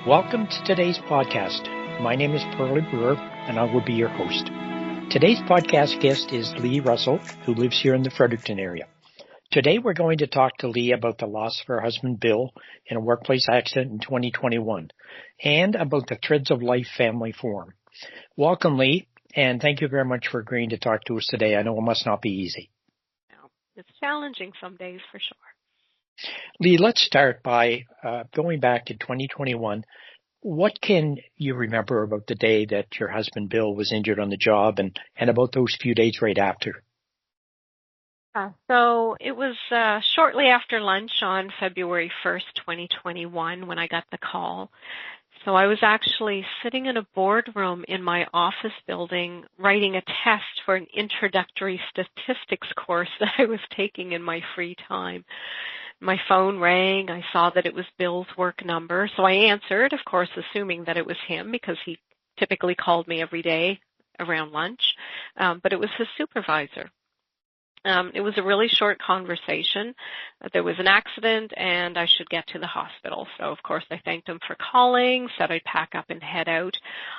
Welcome to today's podcast. My name is Pearlie Brewer, and I will be your host. Today's podcast guest is Lee Russell, who lives here in the Fredericton area. Today we're going to talk to Lee about the loss of her husband Bill in a workplace accident in 2021, and about the Threads of Life family forum. Welcome, Lee, and thank you very much for agreeing to talk to us today. I know it must not be easy. No, it's challenging some days for sure. Lee, let's start by going back to 2021. What can you remember about the day that your husband Bill was injured on the job and about those few days right after? So it was shortly after lunch on February 1st, 2021 when I got the call. So I was actually sitting in a boardroom in my office building writing a test for an introductory statistics course that I was taking in my free time. My phone rang. I saw that it was Bill's work number. So I answered, of course, assuming that it was him because he typically called me every day around lunch. But it was his supervisor. It was a really short conversation. There was an accident and I should get to the hospital. So, of course, I thanked him for calling, said I'd pack up and head out.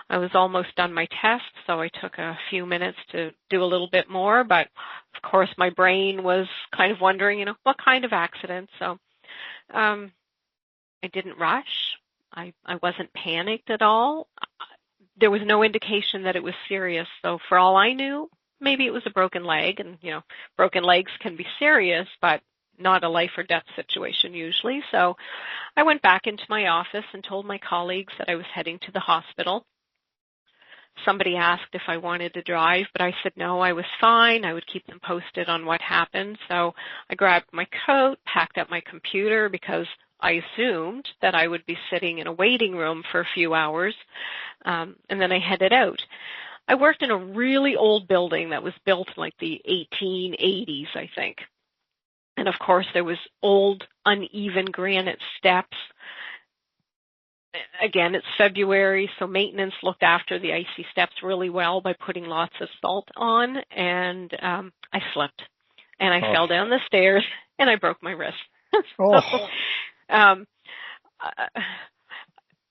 I was almost done my test, so I took a few minutes to do a little bit more. But, of course, my brain was kind of wondering, what kind of accident? So I didn't rush. I wasn't panicked at all. There was no indication that it was serious. So for all I knew, maybe it was a broken leg, and, broken legs can be serious, but not a life or death situation usually. So I went back into my office and told my colleagues that I was heading to the hospital. Somebody asked if I wanted to drive, but I said no, I was fine. I would keep them posted on what happened. So I grabbed my coat, packed up my computer because I assumed that I would be sitting in a waiting room for a few hours, and then I headed out. I worked in a really old building that was built in like the 1880s, I think. And of course, there was old, uneven granite steps. Again, it's February, so maintenance looked after the icy steps really well by putting lots of salt on, and I slipped. And I fell down the stairs, and I broke my wrist.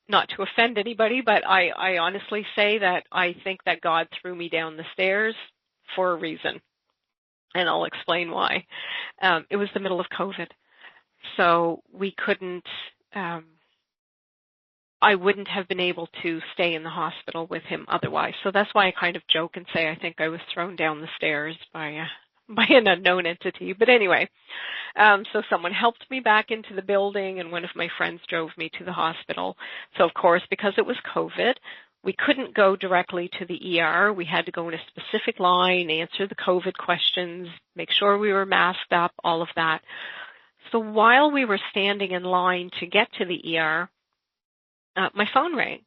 Not to offend anybody, but I honestly say that I think that God threw me down the stairs for a reason, and I'll explain why. It was the middle of COVID, so we couldn't, I wouldn't have been able to stay in the hospital with him otherwise. So that's why I kind of joke and say I think I was thrown down the stairs by an unknown entity. But anyway, so someone helped me back into the building, and one of my friends drove me to the hospital. So, of course, because it was COVID, we couldn't go directly to the ER. We had to go in a specific line, answer the COVID questions, make sure we were masked up, all of that. So while we were standing in line to get to the ER, my phone rang.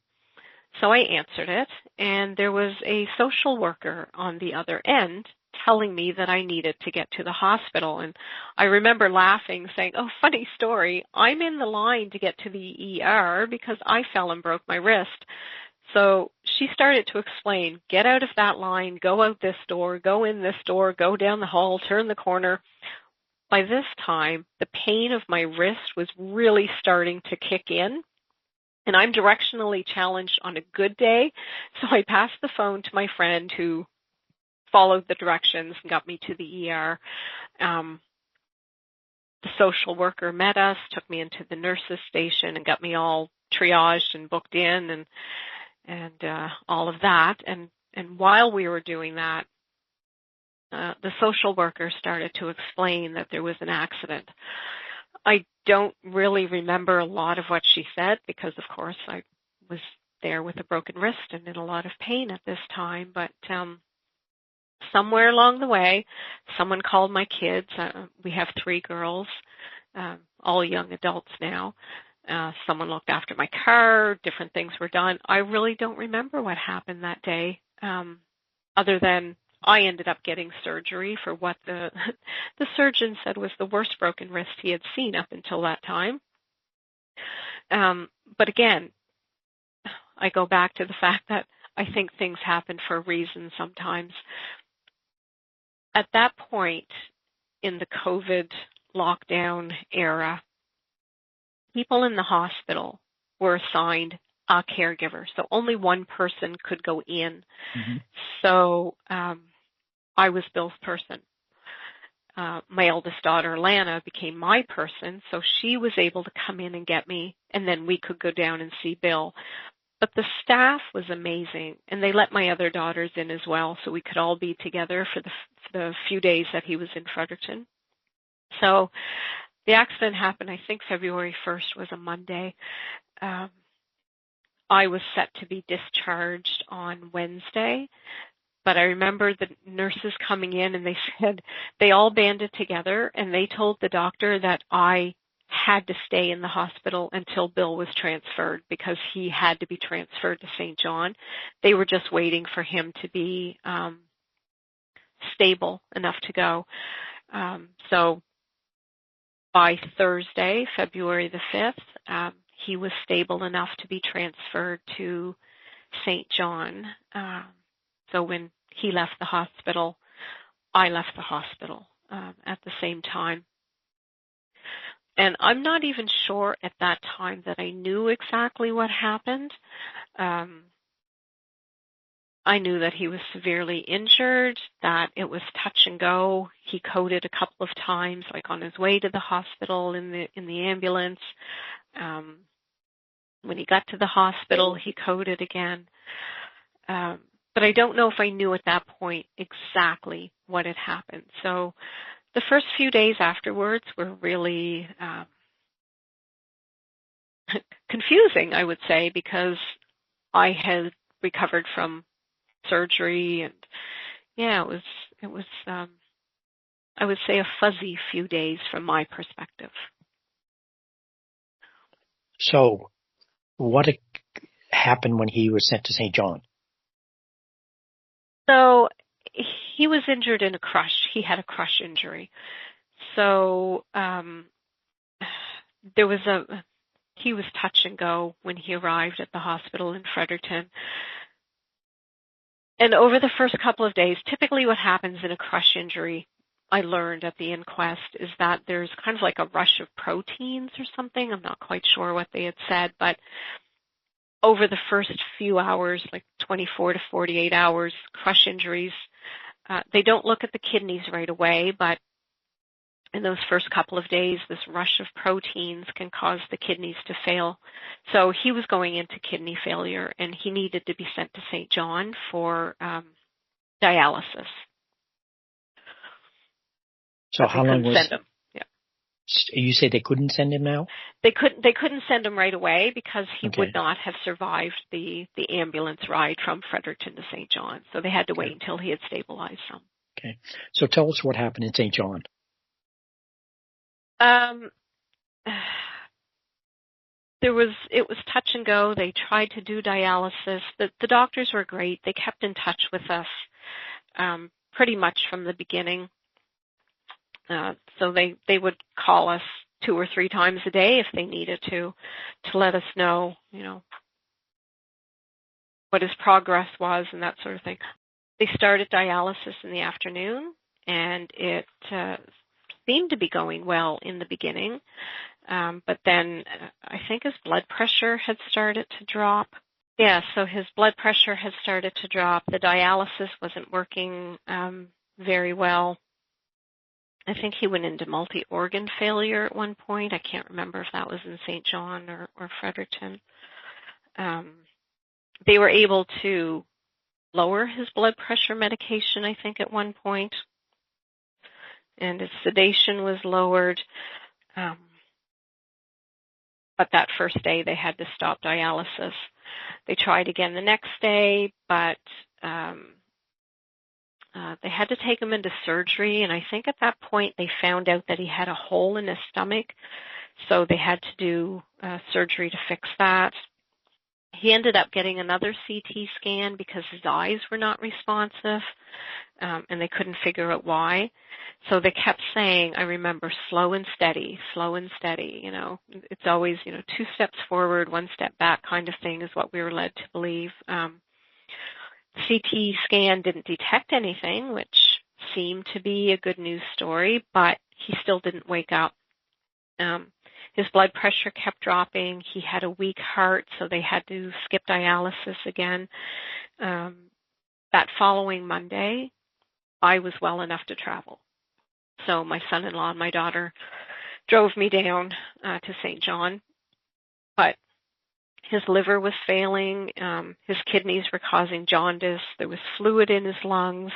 So I answered it, and there was a social worker on the other end telling me that I needed to get to the hospital. And I remember laughing, saying, oh, funny story, I'm in the line to get to the ER because I fell and broke my wrist. So she started to explain, get out of that line, go out this door, go in this door, go down the hall, turn the corner. By this time, the pain of my wrist was really starting to kick in. And I'm directionally challenged on a good day. So I passed the phone to my friend who followed the directions and got me to the ER. The social worker met us, took me into the nurses' station and got me all triaged and booked in and all of that. And while we were doing that, the social worker started to explain that there was an accident. I don't really remember a lot of what she said because, of course, I was there with a broken wrist and in a lot of pain at this time. But somewhere along the way, someone called my kids. We have 3 girls, all young adults now. Someone looked after my car. Different things were done. I really don't remember what happened that day, other than I ended up getting surgery for what the surgeon said was the worst broken wrist he had seen up until that time. But again, I go back to the fact that I think things happen for a reason sometimes. At that point in the COVID lockdown era, people in the hospital were assigned a caregiver, so only one person could go in. Mm-hmm. So I was Bill's person. My eldest daughter, Lana, became my person, so she was able to come in and get me, and then we could go down and see Bill. But the staff was amazing, and they let my other daughters in as well, so we could all be together for the few days that he was in Fredericton. So the accident happened, I think February 1st was a Monday. I was set to be discharged on Wednesday, but I remember the nurses coming in and they said they all banded together and they told the doctor that I had to stay in the hospital until Bill was transferred because he had to be transferred to St. John. They were just waiting for him to be stable enough to go. So by Thursday, February the 5th, he was stable enough to be transferred to St. John. So when he left the hospital, I left the hospital at the same time. And I'm not even sure at that time that I knew exactly what happened. I knew that he was severely injured, that it was touch and go. He coded a couple of times, like on his way to the hospital in the ambulance. When he got to the hospital, he coded again. But I don't know if I knew at that point exactly what had happened. So the first few days afterwards were really confusing, I would say, because I had recovered from surgery, and yeah, it was I would say a fuzzy few days from my perspective. So what happened when he was sent to St. John? So he was injured in a crush. He had a crush injury. So he was touch and go when he arrived at the hospital in Fredericton. And over the first couple of days, typically what happens in a crush injury, I learned at the inquest, is that there's kind of like a rush of proteins or something. I'm not quite sure what they had said, but over the first few hours, like 24 to 48 hours, crush injuries, they don't look at the kidneys right away, but in those first couple of days, this rush of proteins can cause the kidneys to fail. So he was going into kidney failure, and he needed to be sent to St. John for dialysis. So how long was? Send him. Yeah. You say they couldn't send him now? They couldn't send him right away because he would not have survived the ambulance ride from Fredericton to St. John. So they had to wait until he had stabilized some. Okay. So tell us what happened in St. John. It was touch and go. They tried to do dialysis. The doctors were great. They kept in touch with us pretty much from the beginning. So they would call us 2 or 3 times a day if they needed to let us know, what his progress was and that sort of thing. They started dialysis in the afternoon, and it seemed to be going well in the beginning. But then I think his blood pressure had started to drop. Yeah, so his blood pressure had started to drop. The dialysis wasn't working very well. I think he went into multi-organ failure at one point. I can't remember if that was in St. John or Fredericton. They were able to lower his blood pressure medication, I think, at one point. And his sedation was lowered. But that first day, they had to stop dialysis. They tried again the next day, but they had to take him into surgery. And I think at that point, they found out that he had a hole in his stomach. So they had to do surgery to fix that. He ended up getting another CT scan because his eyes were not responsive, and they couldn't figure out why. So they kept saying, I remember, slow and steady, slow and steady. It's always, 2 steps forward, 1 step back kind of thing is what we were led to believe. CT scan didn't detect anything, which seemed to be a good news story, but he still didn't wake up. His blood pressure kept dropping. He had a weak heart, so they had to skip dialysis again. That following Monday, I was well enough to travel. So my son-in-law and my daughter drove me down to St. John, but his liver was failing. His kidneys were causing jaundice. There was fluid in his lungs.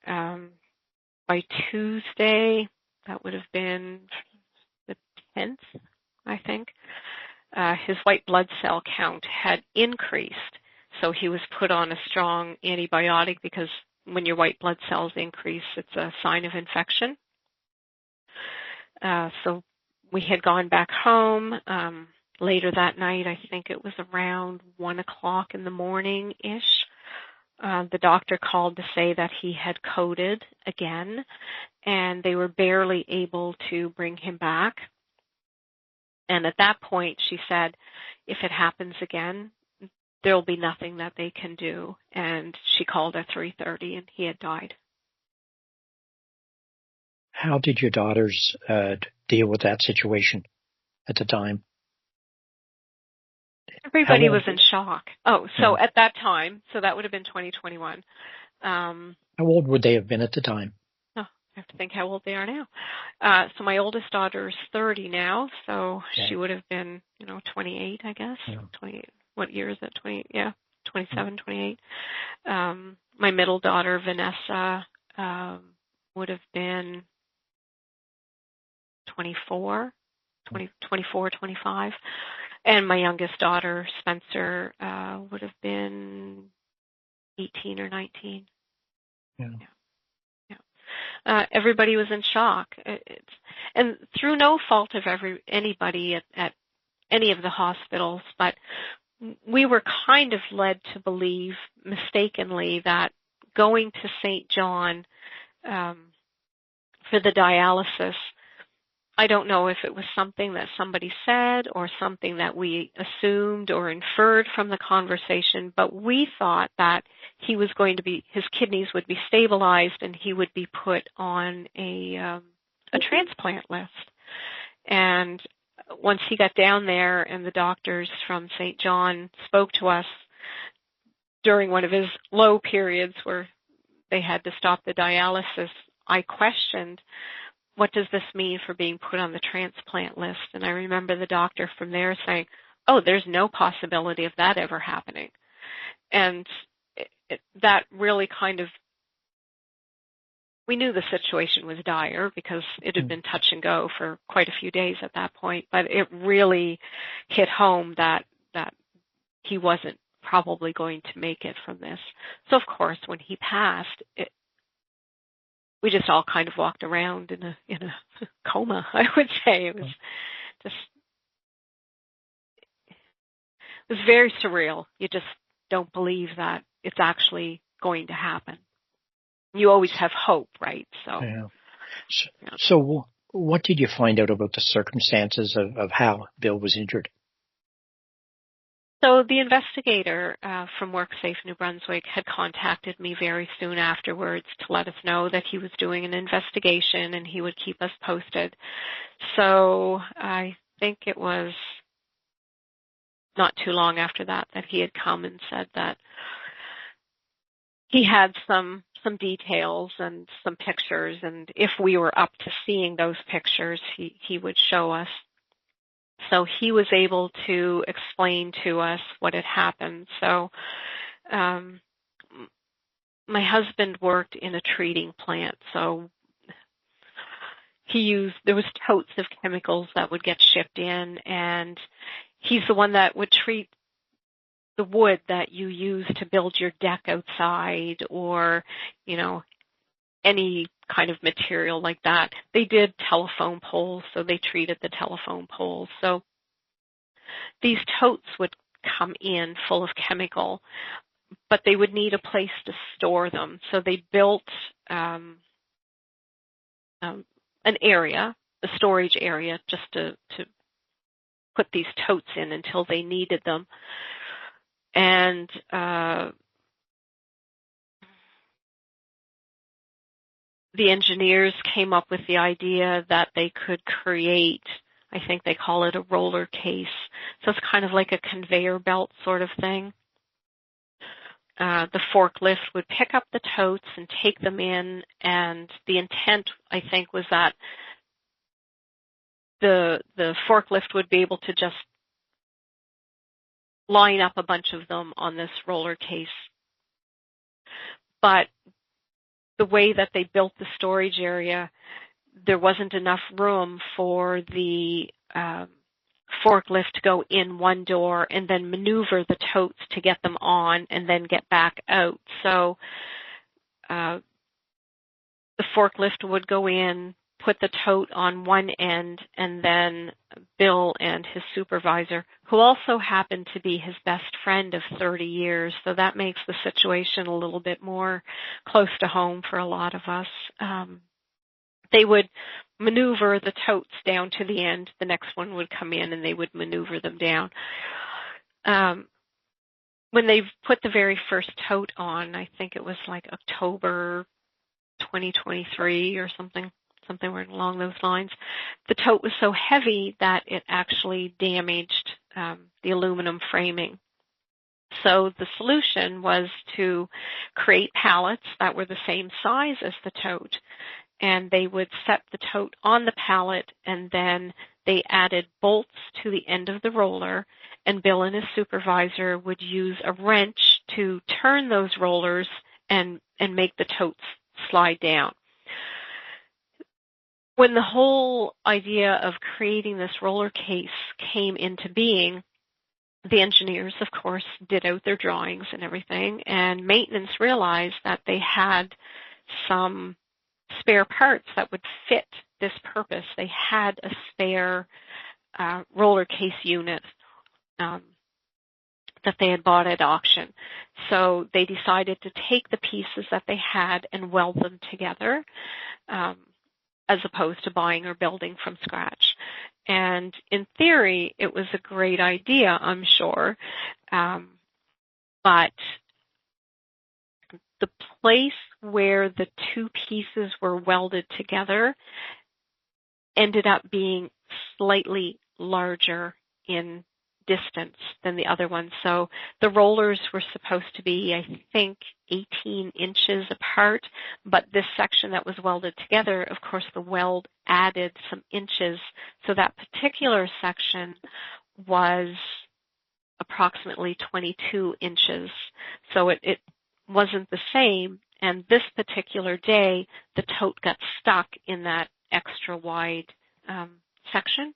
By Tuesday, that would have been the 10th, I think, his white blood cell count had increased. So he was put on a strong antibiotic because when your white blood cells increase, it's a sign of infection. So we had gone back home. Later that night, I think it was around 1 o'clock in the morning-ish, the doctor called to say that he had coded again, and they were barely able to bring him back. And at that point, she said, if it happens again, there'll be nothing that they can do. And she called at 3:30, and he had died. How did your daughters deal with that situation at the time? Everybody was in shock. Oh, so at that time, so that would have been 2021. How old would they have been at the time? Oh, I have to think how old they are now. So my oldest daughter is 30 now, so she would have been, 28, I guess. Yeah. 28. What year is it? 20? Yeah, 27, 28. My middle daughter, Vanessa, would have been 24, 25. And my youngest daughter, Spencer, would have been 18 or 19. Yeah. Everybody was in shock. And through no fault of anybody at any of the hospitals, but we were kind of led to believe mistakenly that going to St. John for the dialysis, I don't know if it was something that somebody said or something that we assumed or inferred from the conversation, but we thought that his kidneys would be stabilized and he would be put on a transplant list. And once he got down there and the doctors from St. John spoke to us during one of his low periods where they had to stop the dialysis, I questioned, what does this mean for being put on the transplant list? And I remember the doctor from there saying, oh, there's no possibility of that ever happening. And that really we knew the situation was dire because it had been touch and go for quite a few days at that point, but it really hit home that he wasn't probably going to make it from this. So, of course, when he passed, we just all kind of walked around in a coma, I would say. It was very surreal. You just don't believe that it's actually going to happen. You always have hope, right? So what did you find out about the circumstances of how Bill was injured? So the investigator from WorkSafe New Brunswick had contacted me very soon afterwards to let us know that he was doing an investigation and he would keep us posted. So I think it was not too long after that he had come and said that he had some details and some pictures, and if we were up to seeing those pictures, he would show us. So he was able to explain to us what had happened. So my husband worked in a treating plant, so there was totes of chemicals that would get shipped in, and he's the one that would treat the wood that you use to build your deck outside or, any kind of material like that. They did telephone poles, so they treated the telephone poles. So these totes would come in full of chemical, but they would need a place to store them. So they built an area, a storage area, just to put these totes in until they needed them. And the engineers came up with the idea that they could create I think they call it a roller case. So it's kind of like a conveyor belt sort of thing. The forklift would pick up the totes and take them in, and the intent, I think, was that the forklift would be able to just line up a bunch of them on this roller case. But the way that they built the storage area, there wasn't enough room for the forklift to go in one door and then maneuver the totes to get them on and then get back out. So the forklift would go in, put the tote on one end, and then Bill and his supervisor, who also happened to be his best friend of 30 years, so that makes the situation a little bit more close to home for a lot of us. They would maneuver the totes down to the end. The next one would come in and they would maneuver them down. When they put the very first tote on, I think it was like October 2023 or something along those lines, the tote was so heavy that it actually damaged the aluminum framing. So the solution was to create pallets that were the same size as the tote, and they would set the tote on the pallet, and then they added bolts to the end of the roller, and Bill and his supervisor would use a wrench to turn those rollers and make the totes slide down. When the whole idea of creating this roller case came into being, the engineers, of course, did out their drawings and everything, and maintenance realized that they had some spare parts that would fit this purpose. They had a spare roller case unit that they had bought at auction. So they decided to take the pieces that they had and weld them together, as opposed to buying or building from scratch. And in theory, it was a great idea, I'm sure, but the place where the two pieces were welded together ended up being slightly larger in distance than the other one. So the rollers were supposed to be, I think, 18 inches apart, but this section that was welded together, of course, the weld added some inches. So that particular section was approximately 22 inches. So it wasn't the same, and this particular day, the tote got stuck in that extra wide section.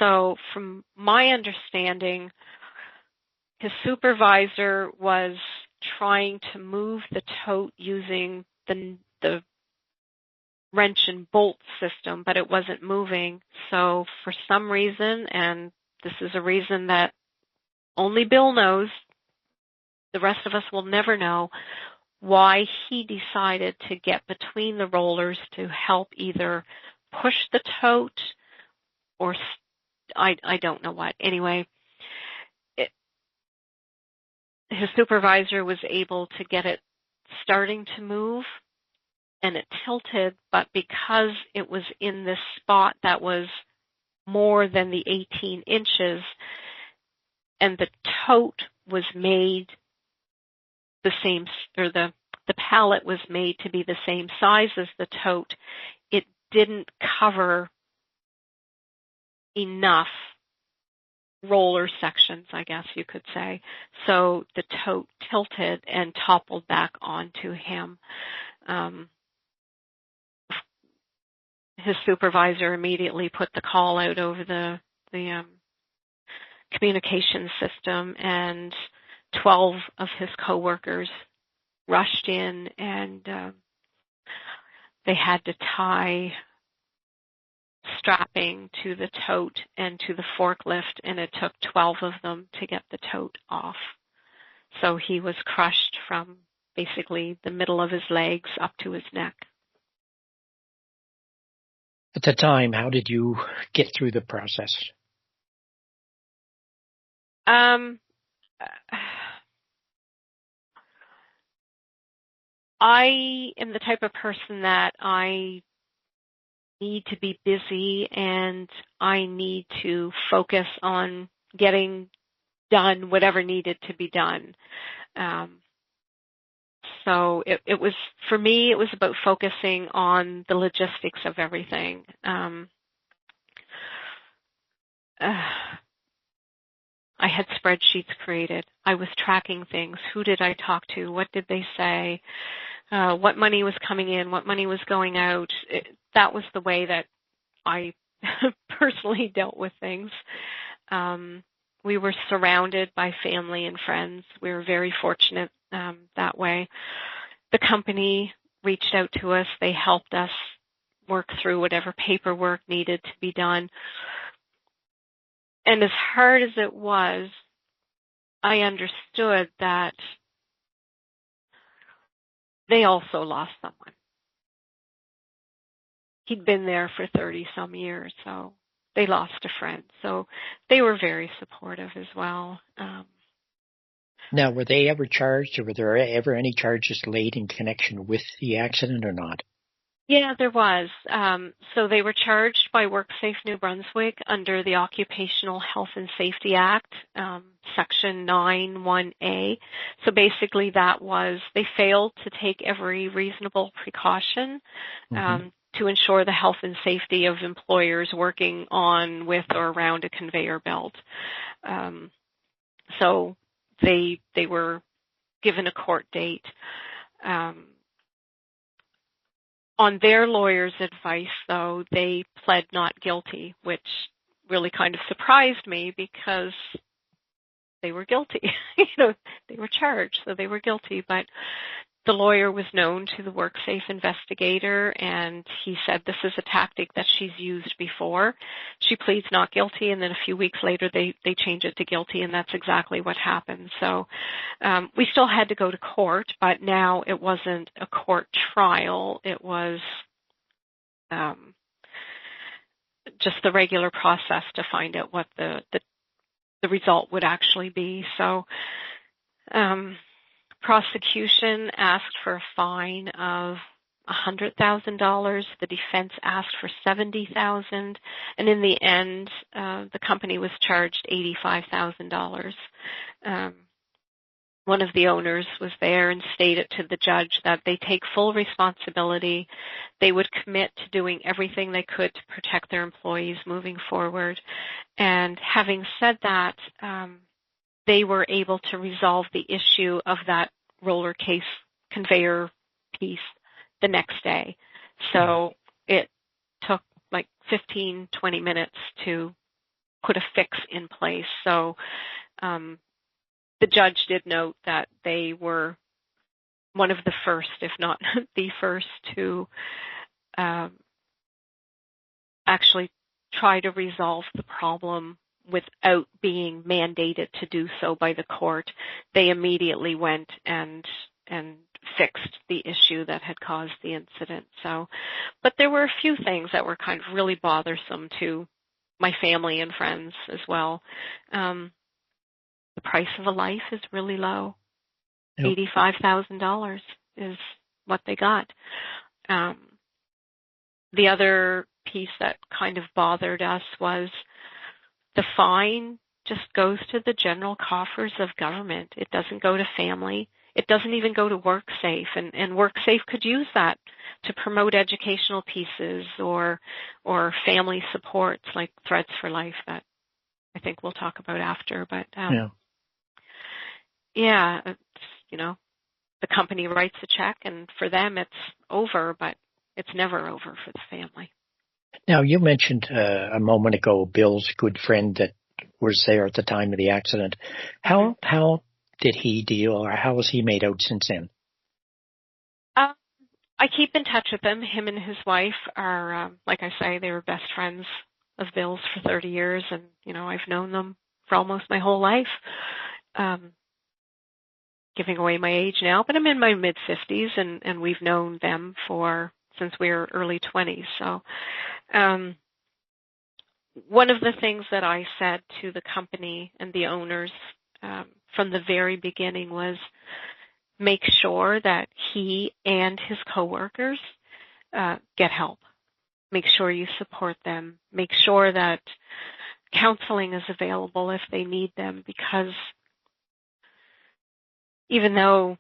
So from my understanding, his supervisor was trying to move the tote using the wrench and bolt system, but it wasn't moving. So for some reason, and this is a reason that only Bill knows, the rest of us will never know, why he decided to get between the rollers to help either push the tote or I don't know what. Anyway, his supervisor was able to get it starting to move, and it tilted, but because it was in this spot that was more than the 18 inches, and the tote was made the same, or the pallet was made to be the same size as the tote, it didn't cover enough roller sections, I guess you could say. So the tote tilted and toppled back onto him. His supervisor immediately put the call out over the communication system, and 12 of his coworkers rushed in, and they had to tie strapping to the tote and to the forklift, and it took 12 of them to get the tote off. So he was crushed from basically the middle of his legs up to his neck. At the time, how did you get through the process? I am the type of person that I need to be busy and I need to focus on getting done whatever needed to be done. So it was, for me, it was about focusing on the logistics of everything. I had spreadsheets created. I was tracking things. Who did I talk to? What did they say? What money was coming in? What money was going out? That was the way that I personally dealt with things. We were surrounded by family and friends. We were very fortunate that way. The company reached out to us. They helped us work through whatever paperwork needed to be done. And as hard as it was, I understood that they also lost someone. He'd been there for 30-some years, so they lost a friend. So they were very supportive as well. Now, were they ever charged, or were there ever any charges laid in connection with the accident or not? Yeah, there was. So they were charged by WorkSafe New Brunswick under the Occupational Health and Safety Act, Section 9(1)A. So basically that was, they failed to take every reasonable precaution to ensure the health and safety of employers working on, with, or around a conveyor belt. So they were given a court date. On their lawyer's advice, though, they pled not guilty, which really kind of surprised me because they were guilty. They were charged, so they were guilty. But the lawyer was known to the WorkSafe investigator, and he said this is a tactic that she's used before. She pleads not guilty, and then a few weeks later they change it to guilty, and that's exactly what happened. So we still had to go to court, but now it wasn't a court trial. It was just the regular process to find out what the result would actually be. So prosecution asked for a fine of $100,000. The defense asked for $70,000, and in the end, the company was charged $85,000. One of the owners was there and stated to the judge that they take full responsibility. They would commit to doing everything they could to protect their employees moving forward. And having said that, they were able to resolve the issue of that roller case conveyor piece the next day. So it took like 15, 20 minutes to put a fix in place. So the judge did note that they were one of the first, if not the first, to actually try to resolve the problem without being mandated to do so by the court. They immediately went and fixed the issue that had caused the incident. So, but there were a few things that were kind of really bothersome to my family and friends as well. The price of a life is really low. Yep. $85,000 is what they got. The other piece that kind of bothered us was the fine just goes to the general coffers of government. It doesn't go to family. It doesn't even go to WorkSafe, and WorkSafe could use that to promote educational pieces or family supports like Threads for Life that I think we'll talk about after. But the company writes a check, and for them it's over, but it's never over for the family. Now, you mentioned a moment ago Bill's good friend that was there at the time of the accident. How did he deal, or how has he made out since then? I keep in touch with him. Him and his wife are, like I say, they were best friends of Bill's for 30 years, and, I've known them for almost my whole life. Giving away my age now, but I'm in my mid-50s, and we've known them since we were early 20s. So one of the things that I said to the company and the owners from the very beginning was make sure that he and his coworkers get help. make sure you support them, make sure that counseling is available if they need them, because even though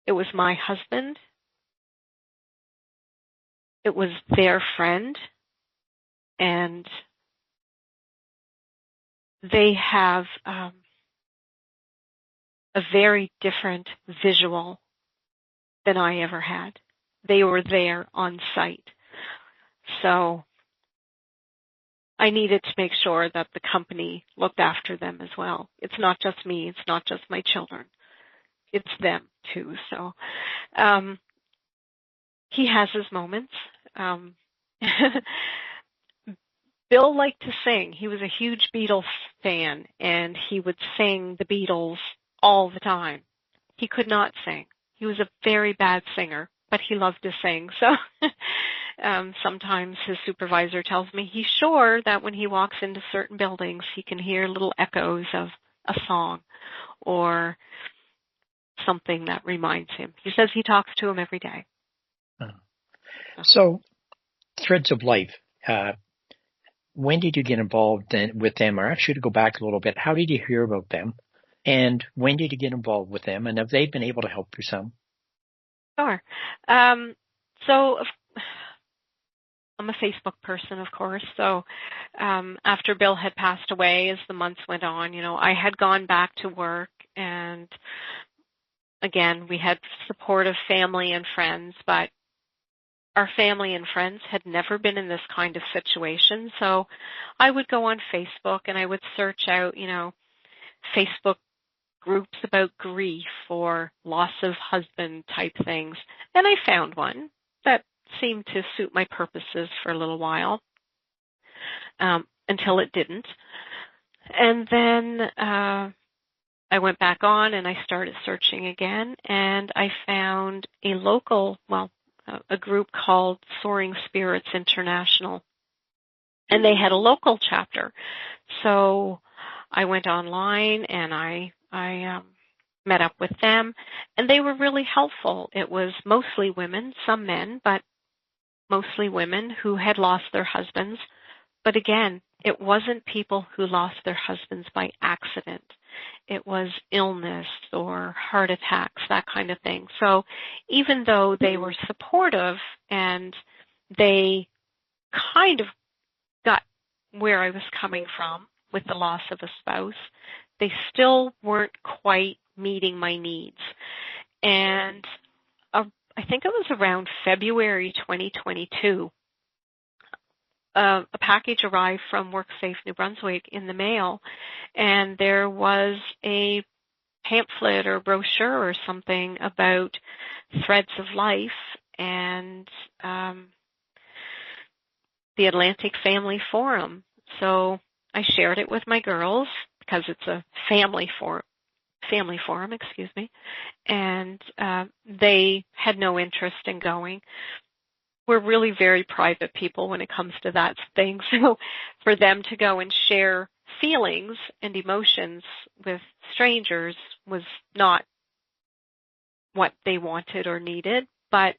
it was my husband, it was their friend, and they have a very different visual than I ever had. They were there on site. So I needed to make sure that the company looked after them as well. It's not just me. It's not just my children. It's them too. So he has his moments. Bill liked to sing. He was a huge Beatles fan, and he would sing the Beatles all the time. He could not sing. He was a very bad singer, but he loved to sing. So sometimes his supervisor tells me he's sure that when he walks into certain buildings, he can hear little echoes of a song or something that reminds him. He says he talks to him every day. So, Threads of Life, when did you get involved with them? Or actually, to go back a little bit, how did you hear about them? And when did you get involved with them? And have they been able to help you some? Sure. So I'm a Facebook person, of course. So after Bill had passed away, as the months went on, I had gone back to work, and again, we had supportive family and friends, but our family and friends had never been in this kind of situation. So I would go on Facebook and I would search out, Facebook groups about grief or loss of husband type things. And I found one that seemed to suit my purposes for a little while, until it didn't. And then I went back on and I started searching again, and I found a group called Soaring Spirits International, and they had a local chapter. So I went online and I met up with them, and they were really helpful. It was mostly women, some men, but mostly women who had lost their husbands. But again, it wasn't people who lost their husbands by accident. It was illness or heart attacks, that kind of thing. So even though they were supportive and they kind of got where I was coming from with the loss of a spouse, they still weren't quite meeting my needs. And I think it was around February 2022, a package arrived from WorkSafe New Brunswick in the mail, and there was a pamphlet or brochure or something about Threads of Life and the Atlantic Family Forum. So I shared it with my girls because it's a family forum, and they had no interest in going. We're really very private people when it comes to that thing. So for them to go and share feelings and emotions with strangers was not what they wanted or needed, but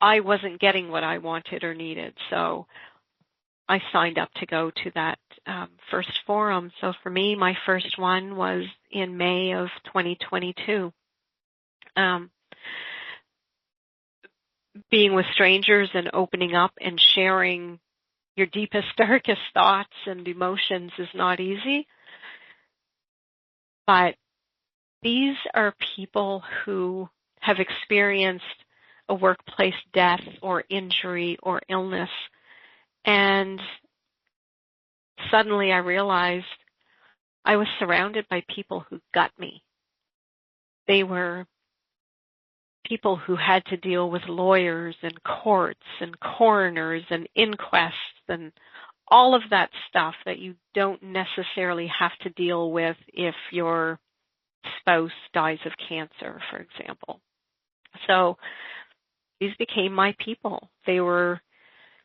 I wasn't getting what I wanted or needed. So I signed up to go to that first forum. So for me, my first one was in May of 2022. Being with strangers and opening up and sharing your deepest, darkest thoughts and emotions is not easy. But these are people who have experienced a workplace death or injury or illness. And suddenly I realized I was surrounded by people who got me. They were people who had to deal with lawyers and courts and coroners and inquests and all of that stuff that you don't necessarily have to deal with if your spouse dies of cancer, for example. So these became my people. They were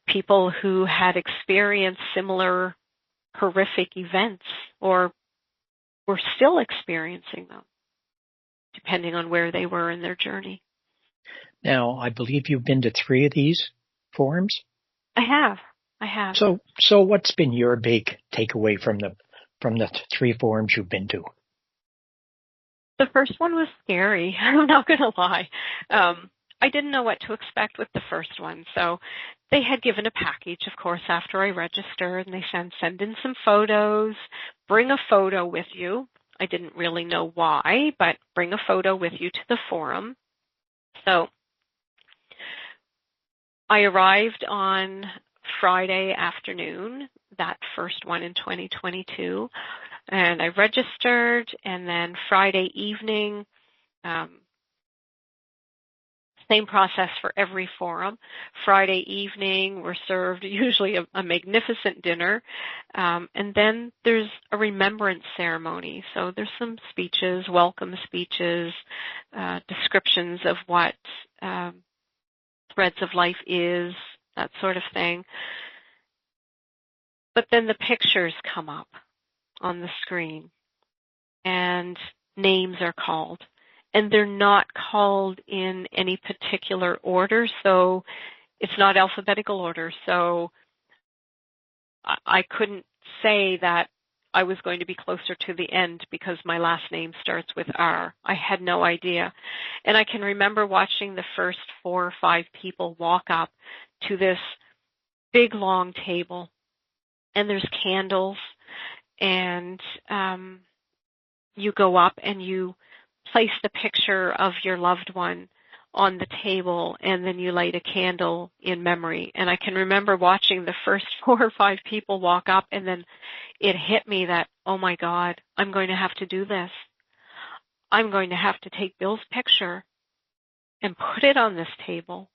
people who had experienced similar horrific events or were still experiencing them, depending on where they were in their journey. Now, I believe you've been to 3 of these. forums? I have. So what's been your big takeaway from the 3 forums you've been to? The first one was scary. I'm not going to lie. I didn't know what to expect with the first one. So they had given a package, of course, after I registered, and they send in some photos, bring a photo with you. I didn't really know why, but bring a photo with you to the forum. So I arrived on Friday afternoon, that first one in 2022, and I registered, and then Friday evening, same process for every forum. Friday evening, we're served usually a magnificent dinner, and then there's a remembrance ceremony. So there's some speeches, welcome speeches, descriptions of what Threads of Life is, that sort of thing. But then the pictures come up on the screen, and names are called. And they're not called in any particular order, so it's not alphabetical order. So I couldn't say that I was going to be closer to the end because my last name starts with R. I had no idea. And I can remember watching the first 4 or 5 people walk up to this big, long table, and there's candles, and you go up and you place the picture of your loved one on the table, and then you light a candle in memory. And I can remember watching the first 4 or 5 people walk up, and then it hit me that, oh my God, I'm going to have to do this. I'm going to have to take Bill's picture and put it on this table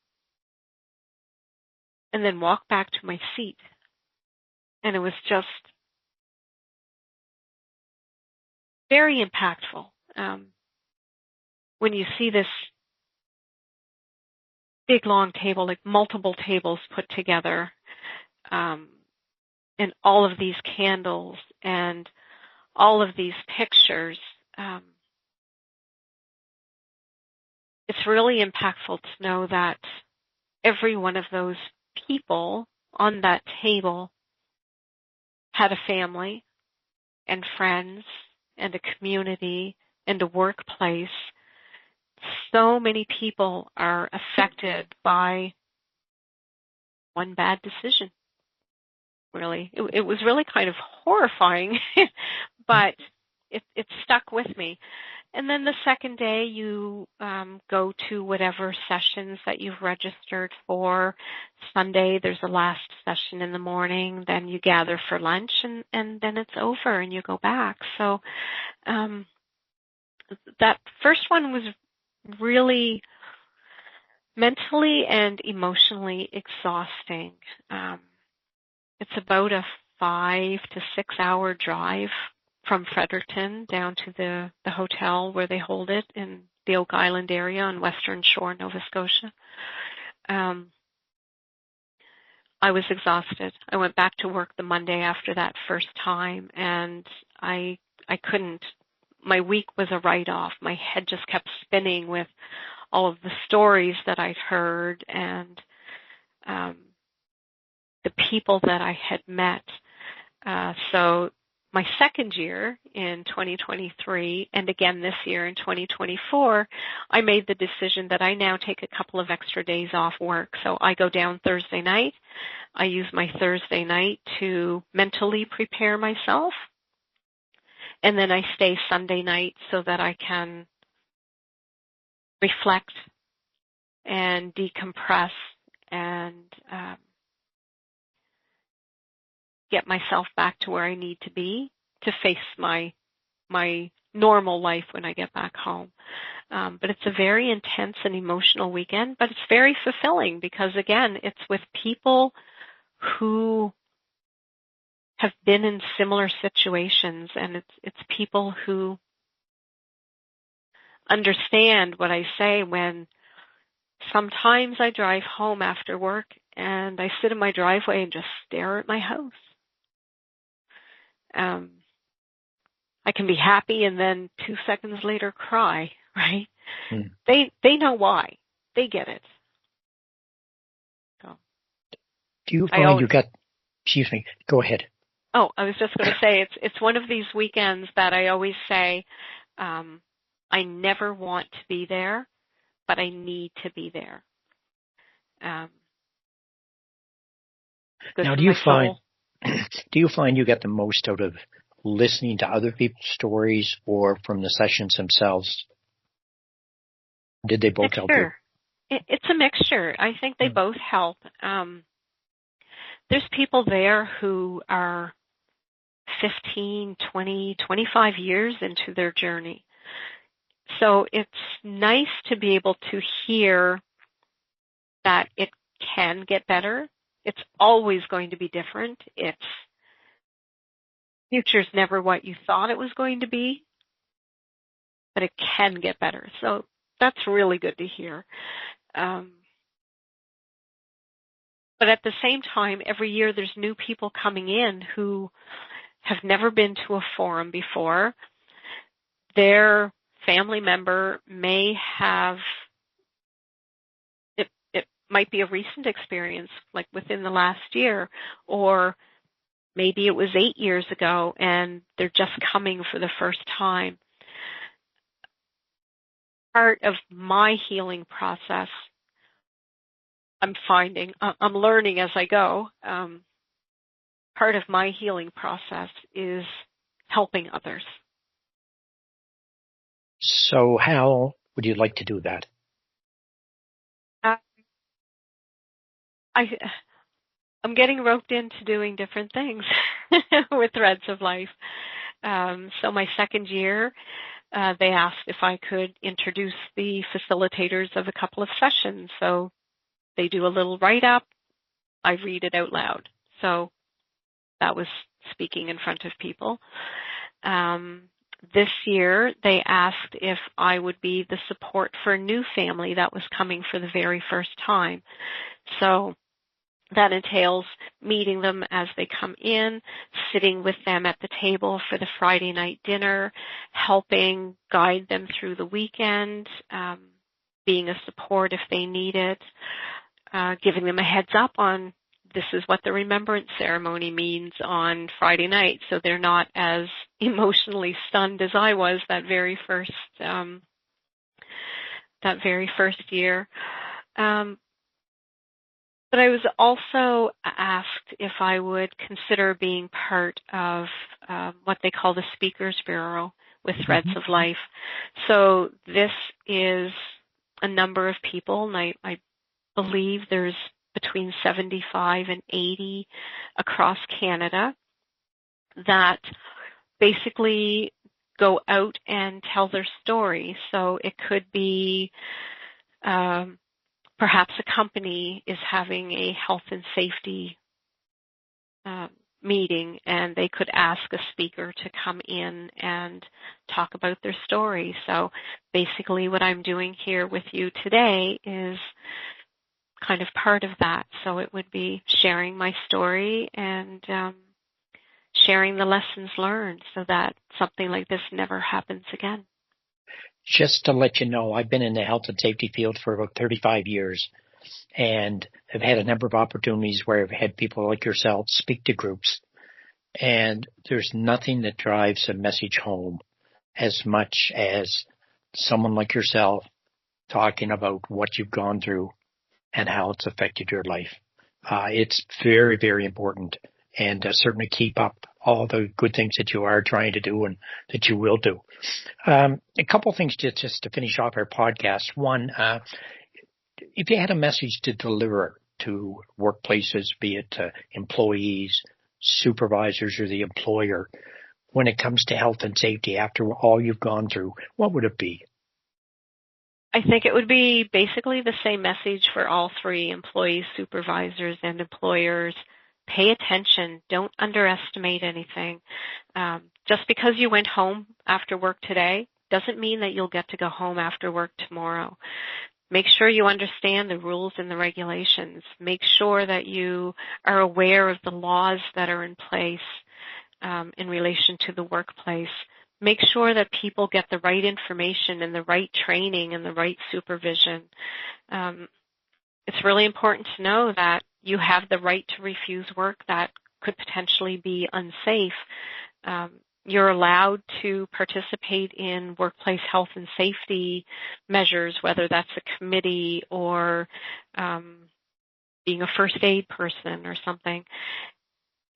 and then walk back to my seat. And it was just very impactful. When you see this big long table, like multiple tables put together, and all of these candles and all of these pictures, it's really impactful to know that every one of those people on that table had a family and friends and a community and a workplace. So many people are affected by one bad decision, really. It was really kind of horrifying, but it stuck with me. And then the second day, you go to whatever sessions that you've registered for. Sunday, there's a last session in the morning. Then you gather for lunch, and then it's over, and you go back. So that first one was really mentally and emotionally exhausting. It's about a 5 to 6 hour drive from Fredericton down to the hotel where they hold it in the Oak Island area on Western Shore, Nova Scotia. I was exhausted. I went back to work the Monday after that first time, and I couldn't. My week was a write-off. My head just kept spinning with all of the stories that I'd heard and the people that I had met. So my second year in 2023, and again this year in 2024, I made the decision that I now take a couple of extra days off work. So I go down Thursday night. I use my Thursday night to mentally prepare myself. And then I stay Sunday night so that I can reflect and decompress and get myself back to where I need to be to face my normal life when I get back home. But it's a very intense and emotional weekend, but it's very fulfilling because, again, it's with people who have been in similar situations, and it's people who understand what I say when sometimes I drive home after work and I sit in my driveway and just stare at my house. I can be happy and then 2 seconds later cry, right? Mm. They know why. They get it. So Do you find you got, excuse me, go ahead. Oh, I was just going to say, it's one of these weekends that I always say, I never want to be there, but I need to be there. Now, do you find you get the most out of listening to other people's stories or from the sessions themselves? Did they both help you? It's a mixture. I think they both help. There's people there who are 15, 20, 25 years into their journey. So it's nice to be able to hear that it can get better. It's always going to be different. Future's never what you thought it was going to be, but it can get better. So that's really good to hear. But at the same time, every year there's new people coming in who have never been to a forum before. Their family member may have, it might be a recent experience, like within the last year, or maybe it was 8 years ago and they're just coming for the first time. Part of my healing process, I'm learning as I go. Part of my healing process is helping others. So how would you like to do that? I'm getting roped into doing different things with Threads of Life. So my second year, they asked if I could introduce the facilitators of a couple of sessions. So they do a little write-up. I read it out loud. So that was speaking in front of people. This year, they asked if I would be the support for a new family that was coming for the very first time. So that entails meeting them as they come in, sitting with them at the table for the Friday night dinner, helping guide them through the weekend, being a support if they need it, giving them a heads up on this is what the remembrance ceremony means on Friday night, so they're not as emotionally stunned as I was that very first year. But I was also asked if I would consider being part of what they call the Speakers Bureau with Threads of Life. So this is a number of people, and I believe there's between 75 and 80 across Canada that basically go out and tell their story. So it could be perhaps a company is having a health and safety meeting, and they could ask a speaker to come in and talk about their story. So basically what I'm doing here with you today is kind of part of that. So it would be sharing my story and sharing the lessons learned so that something like this never happens again. Just to let you know, I've been in the health and safety field for about 35 years and have had a number of opportunities where I've had people like yourself speak to groups. And there's nothing that drives a message home as much as someone like yourself talking about what you've gone through and how it's affected your life. It's very, very important, and certainly keep up all the good things that you are trying to do and that you will do. A couple of things just to finish off our podcast. One, if you had a message to deliver to workplaces, be it employees, supervisors, or the employer, when it comes to health and safety after all you've gone through, what would it be? I think it would be basically the same message for all three, employees, supervisors, and employers. Pay attention. Don't underestimate anything. Just because you went home after work today doesn't mean that you'll get to go home after work tomorrow. Make sure you understand the rules and the regulations. Make sure that you are aware of the laws that are in place in relation to the workplace. Make sure that people get the right information and the right training and the right supervision. It's really important to know that you have the right to refuse work that could potentially be unsafe. You're allowed to participate in workplace health and safety measures, whether that's a committee or being a first aid person or something.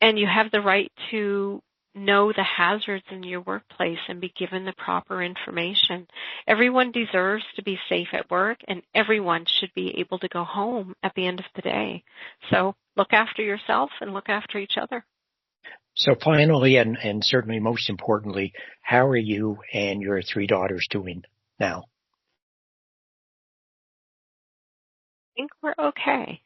And you have the right to know the hazards in your workplace and be given the proper information. Everyone deserves to be safe at work, and everyone should be able to go home at the end of the day. So look after yourself and look after each other. So finally, and certainly most importantly, how are you and your 3 daughters doing now? I think we're okay.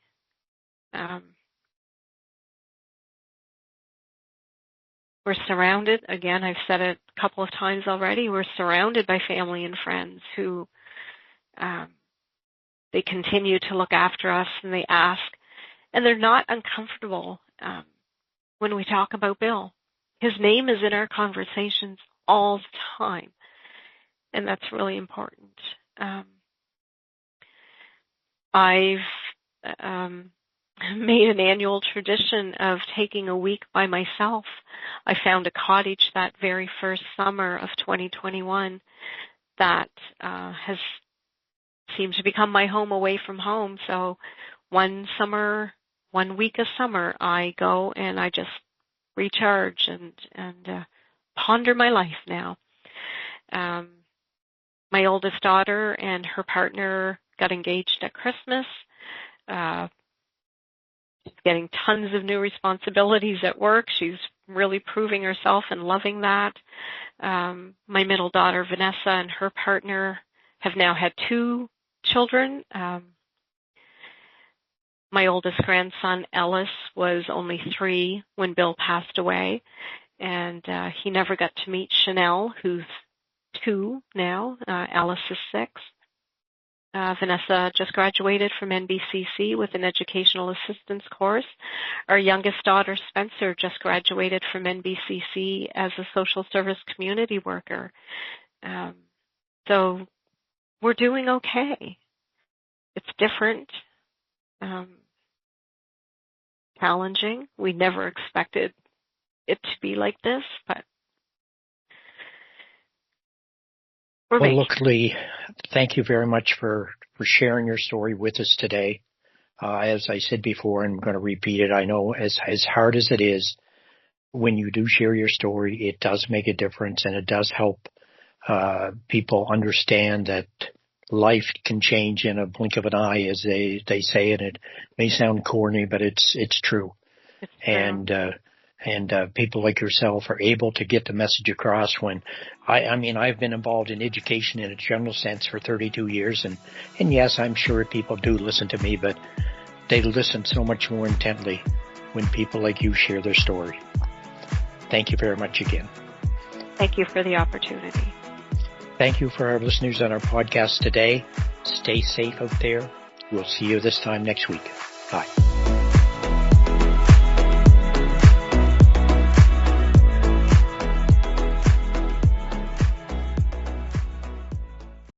We're surrounded, again, I've said it a couple of times already, we're surrounded by family and friends who they continue to look after us, and they ask, and they're not uncomfortable when we talk about Bill. His name is in our conversations all the time, and that's really important. I've made an annual tradition of taking a week by myself. I found a cottage that very first summer of 2021 that has seemed to become my home away from home. So one week of summer, I go and I just recharge and ponder my life now. My oldest daughter and her partner got engaged at Christmas. She's getting tons of new responsibilities at work. She's really proving herself and loving that. My middle daughter, Vanessa, and her partner have now had 2 children. My oldest grandson, Ellis, was only 3 when Bill passed away, and he never got to meet Chanel, who's 2 now. Alice is 6. Vanessa just graduated from NBCC with an educational assistance course. Our youngest daughter, Spencer, just graduated from NBCC as a social service community worker. So we're doing okay. It's different, challenging. We never expected it to be like this, but well, look, Lee, thank you very much for sharing your story with us today. As I said before, and I'm going to repeat it, I know as hard as it is, when you do share your story, it does make a difference, and it does help people understand that life can change in a blink of an eye, as they say, and it may sound corny, but it's true. It's true. And people like yourself are able to get the message across when, I mean, I've been involved in education in a general sense for 32 years, and yes, I'm sure people do listen to me, but they listen so much more intently when people like you share their story. Thank you very much again. Thank you for the opportunity. Thank you for our listeners on our podcast today. Stay safe out there. We'll see you this time next week. Bye.